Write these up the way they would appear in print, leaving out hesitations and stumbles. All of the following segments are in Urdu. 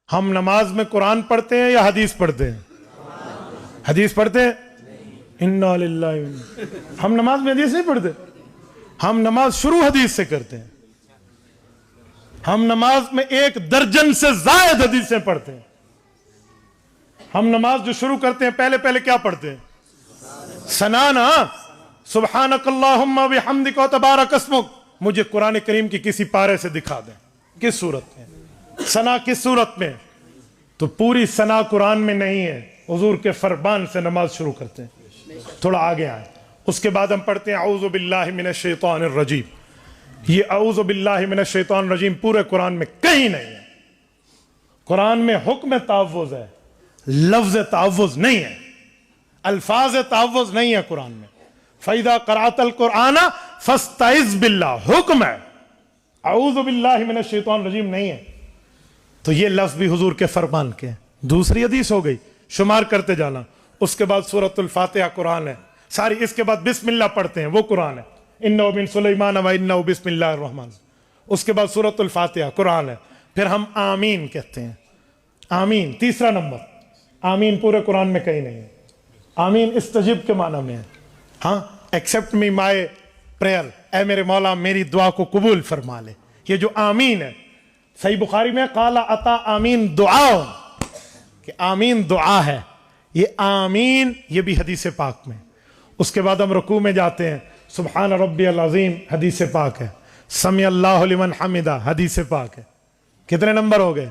ہم نماز میں قرآن پڑھتے ہیں یا حدیث پڑھتے ہیں؟ حدیث پڑھتے ہیں؟ انا للہ ہم نماز میں حدیث نہیں پڑھتے. ہم نماز شروع حدیث سے کرتے ہیں. ہم نماز میں 1 درجن سے زائد حدیثیں پڑھتے ہیں. ہم نماز جو شروع کرتے ہیں پہلے کیا پڑھتے ہیں؟ ثنا نا. سبحانک اللہم و بحمدک و تبارک اسمک. مجھے قرآن کریم کی کسی پارے سے دکھا دیں کس صورت میں ثنا کس صورت میں. تو پوری ثنا قرآن میں نہیں ہے. حضور کے فرمان سے نماز شروع کرتے ہیں. تھوڑا آگے آئیں. اس کے بعد ہم پڑھتے ہیں اعوذ باللہ من الشیطان الرجیم. یہ اعوذ باللہ من الشیطان الرجیم پورے قرآن میں کہیں نہیں ہے. قرآن میں حکم تعوذ ہے, لفظ تعوذ نہیں ہے, الفاظ تعوذ نہیں ہے قرآن میں. فَإِذَا قَرَأْتَ الْقُرْآنَ فَاسْتَعِذْ بِاللَّهِ حکم ہے. اعوذ باللہ من الشیطان الرجیم نہیں ہے. تو یہ لفظ بھی حضور کے فرمان کے ہیں. دوسری حدیث ہو گئی, شمار کرتے جانا. اس کے بعد سورۃ الفاتحہ قرآن ہے ساری. اس کے بعد بسم اللہ پڑھتے ہیں, وہ قرآن ہے. اِنَّهُ مِن سُلَيْمَانَ وَإِنَّهُ بسم اللہ الرحمن. اس کے بعد سورۃ الفاتحہ قرآن ہے. پھر ہم آمین کہتے ہیں. آمین تیسرا نمبر. آمین پورے قرآن میں کہیں نہیں ہے. آمین استجب کے معنی میں ہے. ہاں, ایکسپٹ می مائی پریئر, اے میرے مولا میری دعا کو قبول فرما لے. یہ جو آمین ہے صحیح بخاری میں قال عطا آمین دعا, کہ آمین دعا ہے. یہ آمین یہ بھی حدیث پاک میں. اس کے بعد ہم رکوع میں جاتے ہیں. سبحان ربی العظیم حدیث پاک ہے. سمی اللہ لمن حمدہ حدیث پاک ہے. کتنے نمبر ہو گئے؟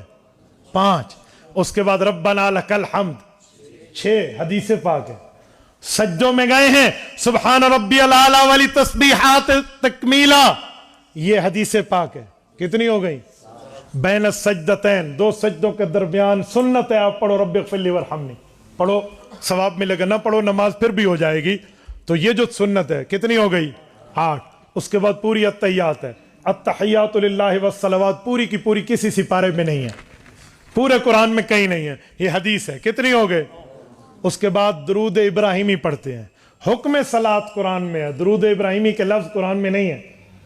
5. اس کے بعد ربنا لک الحمد 6 حدیث پاک ہے. سجدوں میں گئے ہیں سبحان ربی العالی والی تسبیحات تکمیلا, یہ حدیث پاک ہے. کتنی ہو گئی؟ بین السجدتین 2 سجدوں کے درمیان سنت ہے آپ پڑھو رب اغفر لی وارحمنی. پڑھو ثواب ملے گا, نہ پڑھو نماز پھر بھی ہو جائے گی. تو یہ جو سنت ہے کتنی ہو گئی؟ 8. اس کے بعد پوری التحیات ہے. التحیات للہ والصلوات پوری کی پوری کسی سپارے میں نہیں ہے, پورے قرآن میں کہیں نہیں ہے. یہ حدیث ہے. کتنی ہو گئے؟ اس کے بعد درود ابراہیمی پڑھتے ہیں. حکم صلاۃ قرآن میں ہے, درود ابراہیمی کے لفظ قرآن میں نہیں ہے.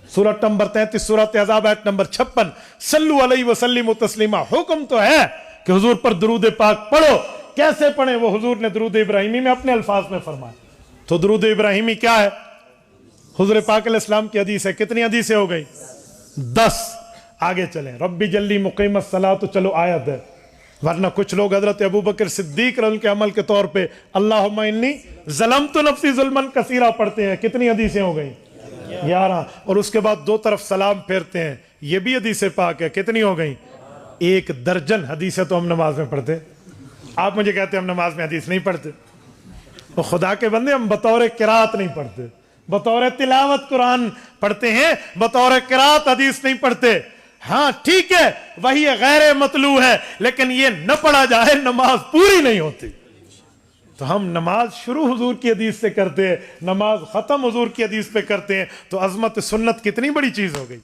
سورۃ نمبر 33 سورۃ احزاب آیت نمبر 56 صلو علیہ وسلم تسلیما. حکم تو ہے کہ حضور پر درود پاک پڑھو. کیسے پڑھیں وہ حضور نے درود ابراہیمی میں اپنے الفاظ میں فرمایا. تو درود ابراہیمی کیا ہے؟ حضور پاک علیہ السلام کی حدیث ہے. کتنی حدیثیں ہو گئی؟ 10. آگے چلیں. ربی جلی مقیم الصلاۃ تو چلو آیت ہے, ورنہ کچھ لوگ حضرت ابوبکر صدیق رضی اللہ عنہ کے عمل کے طور پہ اللہم انی ظلمت نفسی ظلما کثیرا پڑھتے ہیں. کتنی حدیثیں ہو گئی؟ 11. اور اس کے بعد 2 طرف سلام پھیرتے ہیں, یہ بھی حدیث پاک ہے. کتنی ہو گئی؟ 1 درجن حدیثیں تو ہم نماز میں پڑھتے. آپ مجھے کہتے ہیں ہم نماز میں حدیث نہیں پڑھتے. وہ خدا کے بندے, ہم بطور قرات نہیں پڑھتے, بطور تلاوت قرآن پڑھتے ہیں, بطور قرات حدیث نہیں پڑھتے. ہاں ٹھیک ہے وہی غیر مطلوع ہے, لیکن یہ نہ پڑھا جائے نماز پوری نہیں ہوتی. تو ہم نماز شروع حضور کی حدیث سے کرتے ہیں, نماز ختم حضور کی حدیث پہ کرتے ہیں. تو عظمت سنت کتنی بڑی چیز ہو گئی.